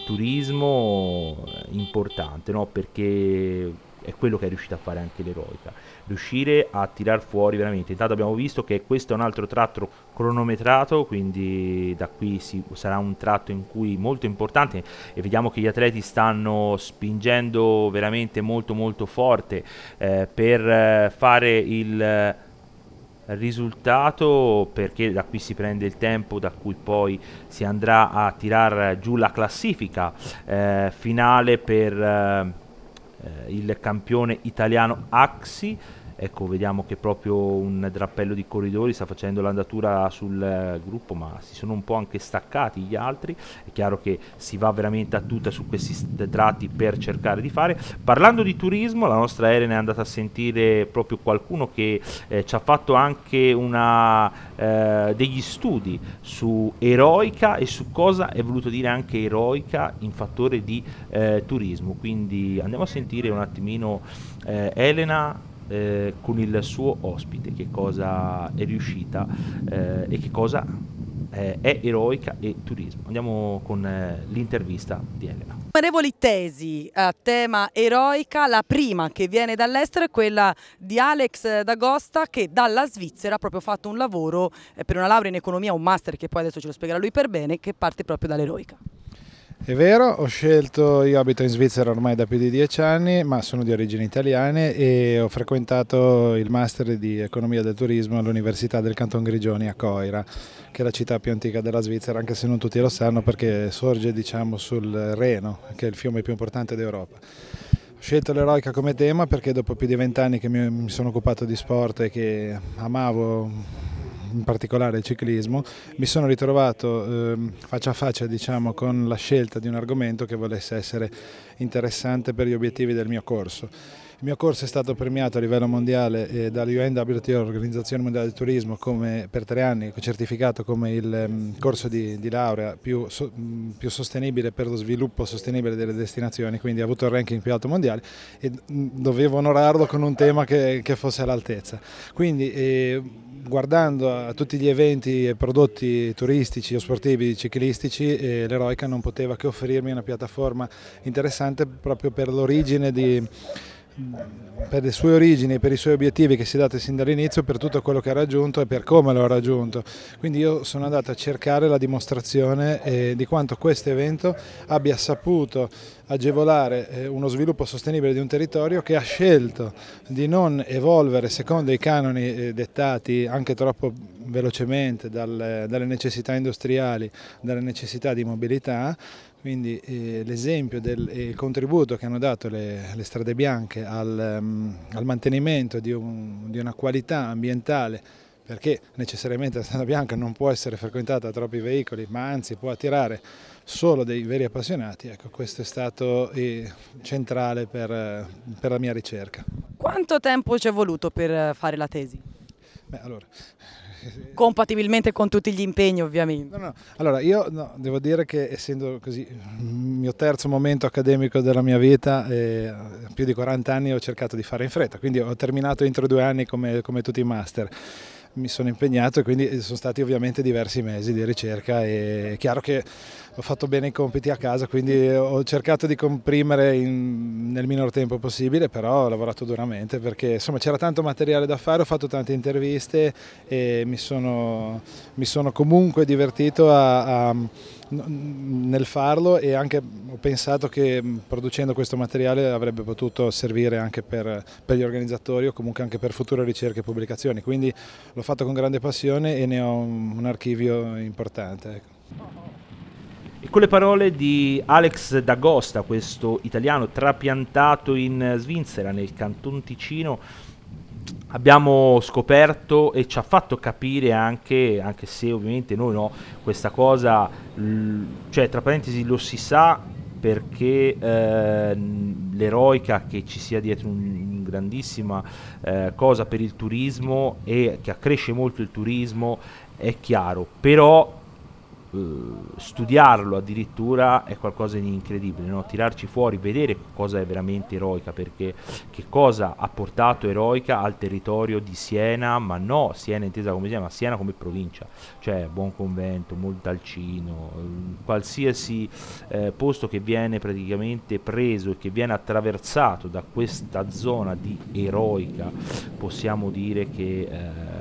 turismo importante, no? Perché è quello che è riuscita a fare anche l'Eroica, riuscire a tirar fuori veramente. Intanto abbiamo visto che questo è un altro tratto cronometrato, quindi da qui sarà un tratto in cui molto importante, e vediamo che gli atleti stanno spingendo veramente molto molto forte per fare il risultato, perché da qui si prende il tempo da cui poi si andrà a tirar giù la classifica finale per il campione italiano Axi. Ecco, vediamo che proprio un drappello di corridori sta facendo l'andatura sul gruppo, ma si sono un po' anche staccati gli altri. È chiaro che si va veramente a tutta su questi tratti per cercare di fare. Parlando di turismo, la nostra Elena è andata a sentire proprio qualcuno che ci ha fatto anche degli studi su Eroica e su cosa è voluto dire anche Eroica in fattore di turismo. Quindi andiamo a sentire un attimino Elena con il suo ospite, che cosa è riuscita e che cosa è Eroica e turismo. Andiamo con l'intervista di Elena. Innumerevoli tesi a tema Eroica, la prima che viene dall'estero è quella di Alex D'Agosta, che dalla Svizzera ha proprio fatto un lavoro per una laurea in economia, un master che poi adesso ce lo spiegherà lui per bene, che parte proprio dall'Eroica. È vero, io abito in Svizzera ormai da più di 10 anni, ma sono di origini italiane e ho frequentato il master di economia del turismo all'Università del Canton Grigioni a Coira, che è la città più antica della Svizzera, anche se non tutti lo sanno perché sorge, diciamo, sul Reno, che è il fiume più importante d'Europa. Ho scelto l'Eroica come tema perché dopo più di 20 anni che mi sono occupato di sport e che amavo in particolare il ciclismo, mi sono ritrovato faccia a faccia, diciamo, con la scelta di un argomento che volesse essere interessante per gli obiettivi del mio corso. Il mio corso è stato premiato a livello mondiale dall'UNWTO, l'Organizzazione Mondiale del Turismo, per 3 anni, certificato come il corso di laurea più sostenibile per lo sviluppo sostenibile delle destinazioni, quindi ha avuto il ranking più alto mondiale e dovevo onorarlo con un tema che fosse all'altezza. Quindi guardando a tutti gli eventi e prodotti turistici o sportivi ciclistici, l'Eroica non poteva che offrirmi una piattaforma interessante proprio per l'origine per le sue origini e per i suoi obiettivi che si è dato sin dall'inizio, per tutto quello che ha raggiunto e per come lo ha raggiunto. Quindi io sono andato a cercare la dimostrazione di quanto questo evento abbia saputo agevolare uno sviluppo sostenibile di un territorio che ha scelto di non evolvere secondo i canoni dettati anche troppo velocemente dalle necessità industriali, dalle necessità di mobilità. Quindi l'esempio del contributo che hanno dato le strade bianche al mantenimento di una qualità ambientale, perché necessariamente la strada bianca non può essere frequentata da troppi veicoli, ma anzi può attirare solo dei veri appassionati. Ecco, questo è stato centrale per la mia ricerca. Quanto tempo ci è voluto per fare la tesi? Allora, compatibilmente con tutti gli impegni, ovviamente. No. Allora, io devo dire che essendo così il mio terzo momento accademico della mia vita, più di 40 anni ho cercato di fare in fretta, quindi ho terminato entro 2 anni come tutti i master. Mi sono impegnato e quindi sono stati ovviamente diversi mesi di ricerca, e è chiaro che ho fatto bene i compiti a casa, quindi ho cercato di comprimere nel minor tempo possibile, però ho lavorato duramente perché insomma c'era tanto materiale da fare, ho fatto tante interviste e mi sono comunque divertito nel farlo, e anche ho pensato che producendo questo materiale avrebbe potuto servire anche per gli organizzatori o comunque anche per future ricerche e pubblicazioni, quindi l'ho fatto con grande passione e ne ho un archivio importante. Ecco. E con le parole di Alex D'Agosta, questo italiano trapiantato in Svizzera, nel Canton Ticino, abbiamo scoperto e ci ha fatto capire anche se ovviamente noi no, questa cosa, cioè tra parentesi lo si sa perché l'eroica che ci sia dietro un grandissima cosa per il turismo e che accresce molto il turismo è chiaro, però studiarlo addirittura è qualcosa di incredibile, no? Tirarci fuori, vedere cosa è veramente eroica, perché che cosa ha portato eroica al territorio di Siena, ma no Siena intesa come Siena, ma Siena come provincia, cioè Buonconvento, Montalcino, qualsiasi posto che viene praticamente preso e che viene attraversato da questa zona di eroica, possiamo dire che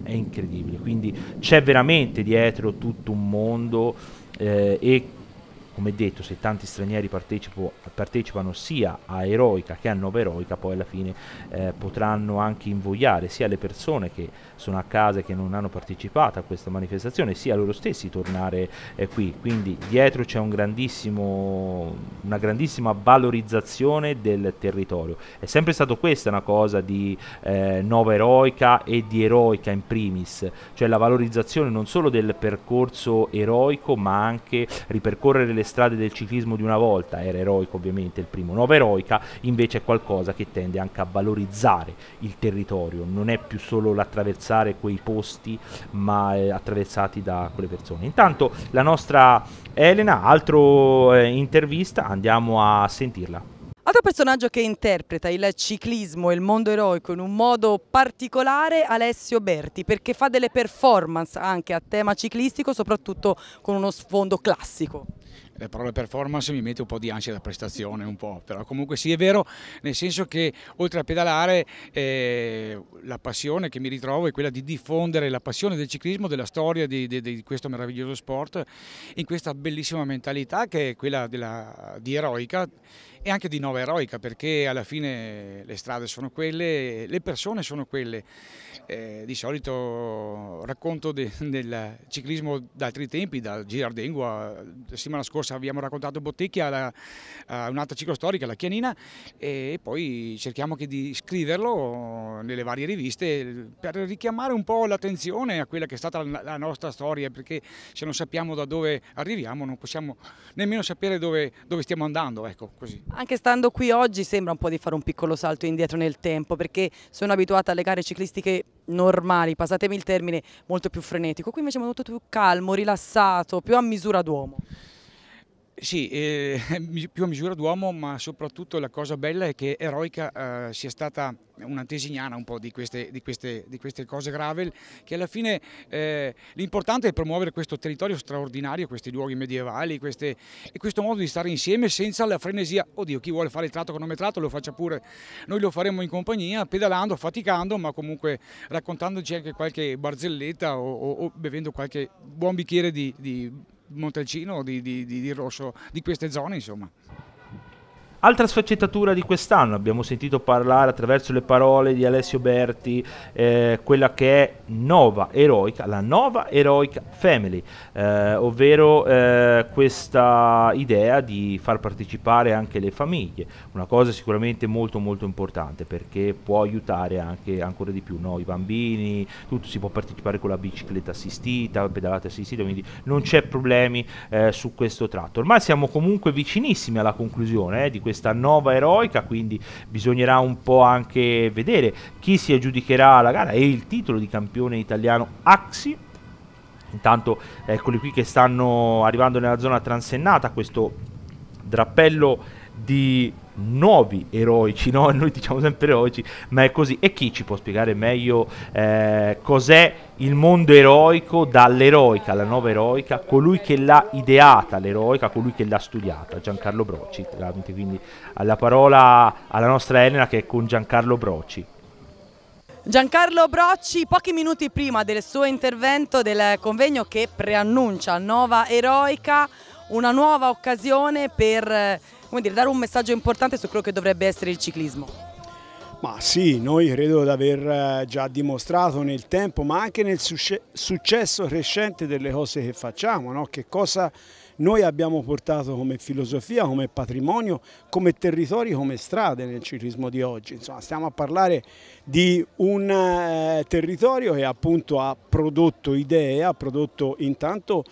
è incredibile, quindi c'è veramente dietro tutto un mondo e come detto, se tanti stranieri partecipano sia a Eroica che a Nova Eroica, poi alla fine potranno anche invogliare sia le persone che sono a casa e che non hanno partecipato a questa manifestazione, sia loro stessi tornare qui. Quindi dietro c'è una grandissima valorizzazione del territorio. È sempre stato questa una cosa di Nova Eroica e di Eroica in primis, cioè la valorizzazione non solo del percorso eroico, ma anche ripercorrere le strade del ciclismo di una volta. Era eroico ovviamente il primo, Nova Eroica invece è qualcosa che tende anche a valorizzare il territorio, non è più solo l'attraversare quei posti, ma attraversati da quelle persone. Intanto la nostra Elena, altro intervista, andiamo a sentirla. Altro personaggio che interpreta il ciclismo e il mondo eroico in un modo particolare, Alessio Berti, perché fa delle performance anche a tema ciclistico, soprattutto con uno sfondo classico. Le parole performance mi mette un po' di ansia da prestazione, però comunque sì, è vero, nel senso che oltre a pedalare la passione che mi ritrovo è quella di diffondere la passione del ciclismo, della storia di questo meraviglioso sport, in questa bellissima mentalità che è quella di Eroica e anche di Nova Eroica, perché alla fine le strade sono quelle, le persone sono quelle. Di solito racconto del ciclismo da altri tempi, da Girardengo la settimana scorsa abbiamo raccontato Bottecchia, un'altra ciclostorica, la Chianina, e poi cerchiamo anche di scriverlo nelle varie riviste per richiamare un po' l'attenzione a quella che è stata la nostra storia, perché se non sappiamo da dove arriviamo non possiamo nemmeno sapere dove stiamo andando, ecco, così. Anche stando qui oggi sembra un po' di fare un piccolo salto indietro nel tempo, perché sono abituata alle gare ciclistiche normali, passatemi il termine, molto più frenetico. Qui invece è molto più calmo, rilassato, più a misura d'uomo. Sì, più a misura d'uomo, ma soprattutto la cosa bella è che Eroica sia stata un'antesignana un po' di queste cose gravel, che alla fine l'importante è promuovere questo territorio straordinario, questi luoghi medievali e questo modo di stare insieme senza la frenesia. Oddio, chi vuole fare il tratto cronometrato lo faccia pure, noi lo faremo in compagnia, pedalando, faticando, ma comunque raccontandoci anche qualche barzelletta o bevendo qualche buon bicchiere di Montalcino, di rosso, di queste zone, insomma. Altra sfaccettatura di quest'anno, abbiamo sentito parlare attraverso le parole di Alessio Berti, quella che è Nova Eroica, la Nova Eroica Family, ovvero questa idea di far partecipare anche le famiglie, una cosa sicuramente molto molto importante, perché può aiutare anche ancora di più, no? I bambini, tutto, si può partecipare con la bicicletta assistita, pedalata assistita, quindi non c'è problemi su questo tratto. Ormai siamo comunque vicinissimi alla conclusione di questa Nova Eroica, quindi bisognerà un po' anche vedere chi si aggiudicherà la gara e il titolo di campione italiano AXI. Intanto eccoli qui che stanno arrivando nella zona transennata, questo drappello di nuovi eroici, no? Noi diciamo sempre eroici, ma è così. E chi ci può spiegare meglio cos'è il mondo eroico, dall'eroica alla Nova Eroica, colui che l'ha ideata l'eroica, colui che l'ha studiata, Giancarlo Brocci. Quindi alla parola alla nostra Elena, che è con Giancarlo Brocci. Giancarlo Brocci, pochi minuti prima del suo intervento del convegno che preannuncia Nova Eroica, una nuova occasione per dare un messaggio importante su quello che dovrebbe essere il ciclismo. Ma sì, noi credo di aver già dimostrato nel tempo, ma anche nel successo crescente delle cose che facciamo, no? Che cosa noi abbiamo portato come filosofia, come patrimonio, come territori, come strade nel ciclismo di oggi. Insomma, stiamo a parlare di un territorio che appunto ha prodotto idee, ha prodotto intanto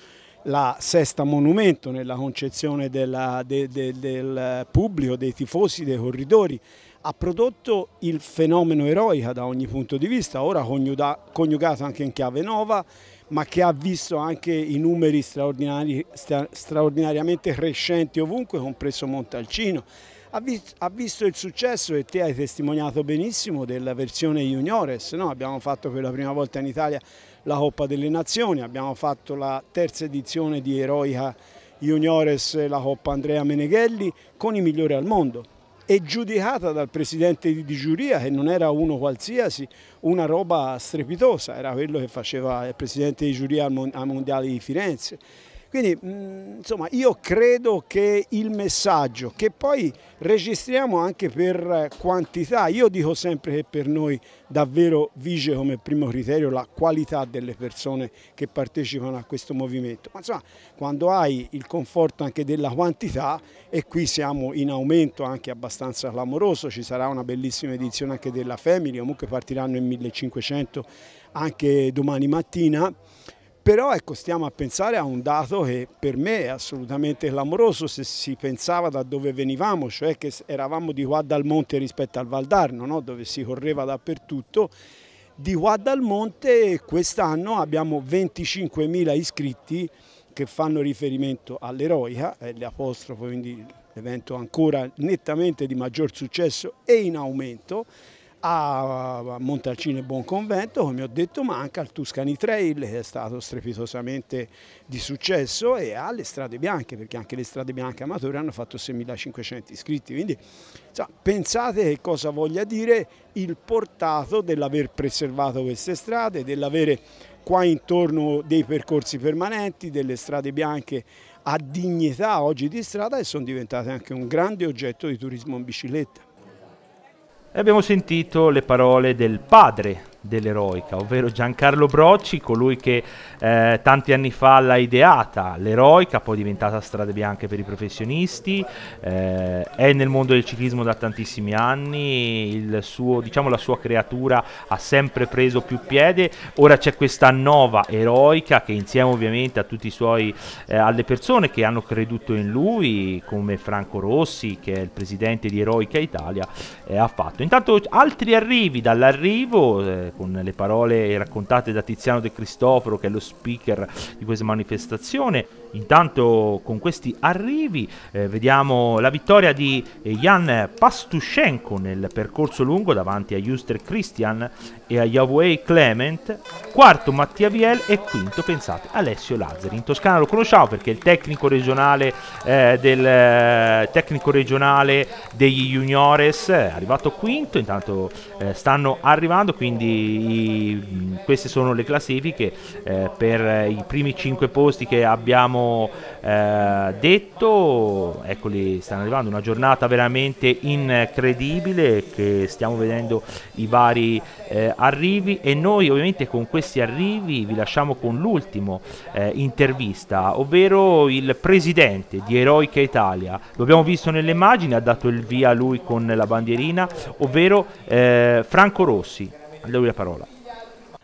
la sesta monumento nella concezione del pubblico, dei tifosi, dei corridori, ha prodotto il fenomeno eroica da ogni punto di vista, ora coniugato anche in chiave nuova, ma che ha visto anche i numeri straordinariamente crescenti ovunque, compreso Montalcino. Ha visto il successo, e te hai testimoniato benissimo, della versione Juniores, no? Abbiamo fatto per la prima volta in Italia la Coppa delle Nazioni, abbiamo fatto la terza edizione di Eroica Juniores, la Coppa Andrea Meneghelli, con i migliori al mondo, e giudicata dal presidente di giuria, che non era uno qualsiasi, una roba strepitosa, era quello che faceva il presidente di giuria al Mondiale di Firenze. Quindi insomma, io credo che il messaggio, che poi registriamo anche per quantità, io dico sempre che per noi davvero vige come primo criterio la qualità delle persone che partecipano a questo movimento, ma insomma, quando hai il conforto anche della quantità, e qui siamo in aumento anche abbastanza clamoroso, ci sarà una bellissima edizione anche della Family, comunque partiranno in 1500 anche domani mattina. Però ecco, stiamo a pensare a un dato che per me è assolutamente clamoroso se si pensava da dove venivamo, cioè che eravamo di qua dal monte rispetto al Valdarno, no? Dove si correva dappertutto. Di qua dal monte quest'anno abbiamo 25.000 iscritti che fanno riferimento all'Eroica, le apostrofo, quindi l'evento ancora nettamente di maggior successo e in aumento, a Montalcino e Buonconvento, come ho detto, ma anche al Tuscany Trail, che è stato strepitosamente di successo, e alle strade bianche, perché anche le strade bianche amatori hanno fatto 6.500 iscritti. Quindi insomma, pensate che cosa voglia dire il portato dell'aver preservato queste strade, dell'avere qua intorno dei percorsi permanenti, delle strade bianche a dignità oggi di strada, e sono diventate anche un grande oggetto di turismo in bicicletta. E abbiamo sentito le parole del padre dell'Eroica, ovvero Giancarlo Brocci, colui che tanti anni fa l'ha ideata, l'Eroica, poi diventata Strade Bianche per i professionisti, è nel mondo del ciclismo da tantissimi anni, la sua creatura ha sempre preso più piede. Ora c'è questa nuova Eroica che, insieme ovviamente a tutti i suoi alle persone che hanno creduto in lui, come Franco Rossi, che è il presidente di Eroica Italia, ha fatto. Intanto altri arrivi dall'arrivo, con le parole raccontate da Tiziano De Cristoforo, che è lo speaker di questa manifestazione. Intanto con questi arrivi vediamo la vittoria di Jan Pastushenko nel percorso lungo davanti a Juster Christian e a Yavouei Clement, quarto Mattia Viel e quinto, pensate, Alessio Lazzari. In Toscana lo conosciamo perché è il tecnico regionale degli Juniores, è arrivato quinto. Intanto stanno arrivando, quindi queste sono le classifiche per i primi 5 posti che abbiamo detto. Eccoli, stanno arrivando, una giornata veramente incredibile, che stiamo vedendo i vari arrivi, e noi ovviamente con questi arrivi vi lasciamo con l'ultimo intervista, ovvero il presidente di Eroica Italia. Lo abbiamo visto nelle immagini, ha dato il via a lui con la bandierina, ovvero Franco Rossi. A lui la parola.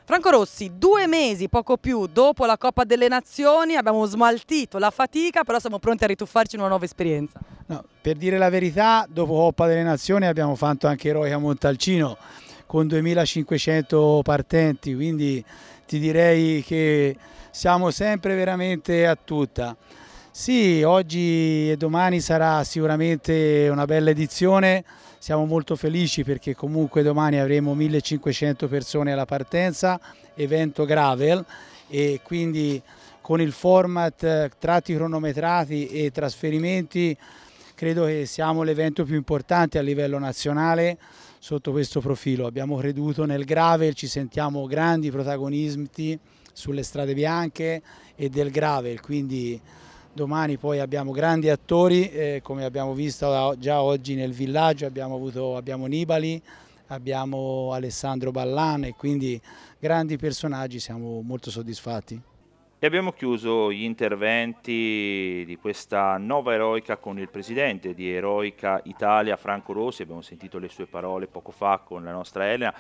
Franco Rossi, 2 mesi, poco più, dopo la Coppa delle Nazioni, abbiamo smaltito la fatica, però siamo pronti a rituffarci in una nuova esperienza. No, per dire la verità, dopo Coppa delle Nazioni abbiamo fatto anche Eroica Montalcino con 2.500 partenti, quindi ti direi che siamo sempre veramente a tutta. Sì, oggi e domani sarà sicuramente una bella edizione. Siamo molto felici perché comunque domani avremo 1.500 persone alla partenza, evento gravel, e quindi con il format tratti cronometrati e trasferimenti credo che siamo l'evento più importante a livello nazionale sotto questo profilo. Abbiamo creduto nel gravel, ci sentiamo grandi protagonisti sulle strade bianche e del gravel, quindi domani poi abbiamo grandi attori, come abbiamo visto già oggi nel villaggio, abbiamo Nibali, abbiamo Alessandro Ballan e quindi grandi personaggi, siamo molto soddisfatti. E abbiamo chiuso gli interventi di questa Nova Eroica con il presidente di Eroica Italia, Franco Rossi. Abbiamo sentito le sue parole poco fa con la nostra Elena.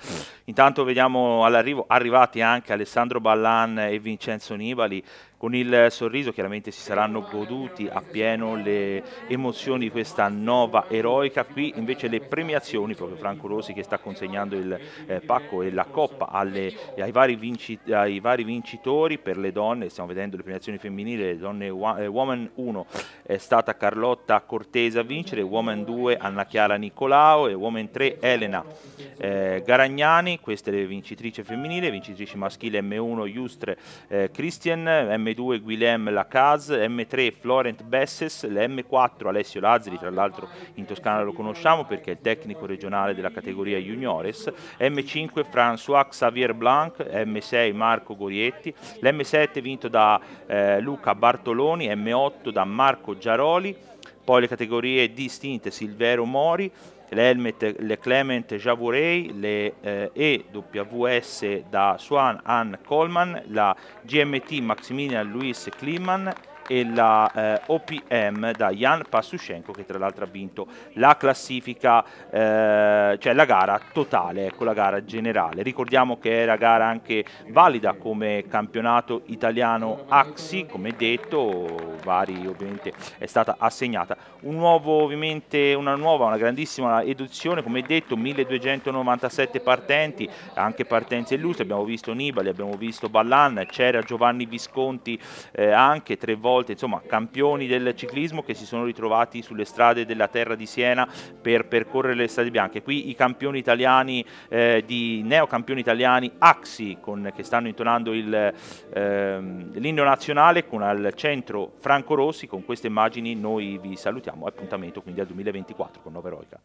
Intanto vediamo all'arrivo arrivati anche Alessandro Ballan e Vincenzo Nibali. Con il sorriso chiaramente si saranno goduti appieno le emozioni di questa Nova Eroica. Qui invece le premiazioni, proprio Franco Rossi che sta consegnando il pacco e la coppa ai vari vincitori. Per le donne stiamo vedendo le premiazioni femminili, le donne Woman 1 è stata Carlotta Cortese a vincere, Woman 2 Anna Chiara Nicolao e Woman 3 Elena Garagnani. Queste le vincitrici femminili, vincitrici maschili M1 Justre Christian, M2 Guilhem Lacaz, M3 Florent Besses, l'M4 Alessio Lazzari, tra l'altro in Toscana lo conosciamo perché è il tecnico regionale della categoria juniores, M5 François Xavier Blanc, M6 Marco Gorietti, l'M7 vinto da Luca Bartoloni, M8 da Marco Giaroli, poi le categorie distinte Silvero Mori, l'Helmet le Clement Javourey, le EWS da Swan Ann Coleman, la GMT Maximilian Luis Kliman e la OPM da Jan Passushenko, che tra l'altro ha vinto la classifica, cioè la gara totale, ecco, la gara generale. Ricordiamo che era gara anche valida come campionato italiano AXI, come detto, ovviamente è stata assegnata una grandissima edizione, come detto, 1297 partenti, anche partenze illustri, abbiamo visto Nibali, abbiamo visto Ballan, c'era Giovanni Visconti anche 3 volte, insomma campioni del ciclismo che si sono ritrovati sulle strade della terra di Siena per percorrere le strade bianche. Qui i campioni italiani, neocampioni italiani AXI, che stanno intonando l'inno nazionale, con al centro Franco Rossi. Con queste immagini noi vi salutiamo, appuntamento quindi al 2024 con Nova Eroica.